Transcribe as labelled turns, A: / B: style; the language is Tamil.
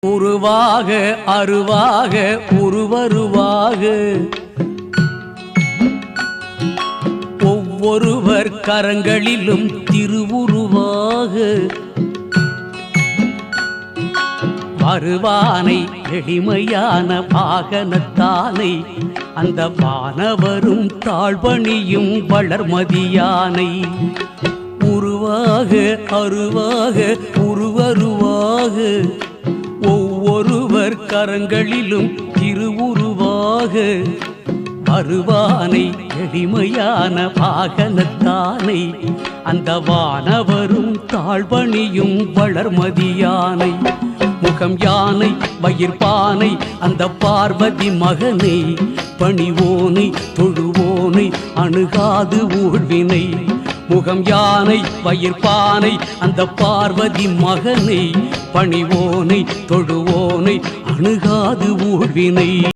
A: உருவாக அருவாக உருவருவாக ஒவ்வொருவர் கரங்களிலும் திருவுருவாக வருவானை எளிமையான வாகனத்தானை அந்த வானவரும் தாழ்வணியும் வளர்மதியானை உருவாக அருவாக உருவருவாக ஒவ்வொருவர் கரங்களிலும் திருவுருவாக வருவானை எளிமையான வாகனத்தானை அந்த வானவரும் தாழ்வணியும் வளர்மதியானை முகம் யானை வயிற்பானை அந்த பார்வதி மகனை பணிவோனை தொழுவோனை அணுகாது ஊழ்வினை முகம் யானை வயிற்பானை அந்த பார்வதி மகனை பணிவோனை தொழுவோனை அணுகாது ஊழ்வினை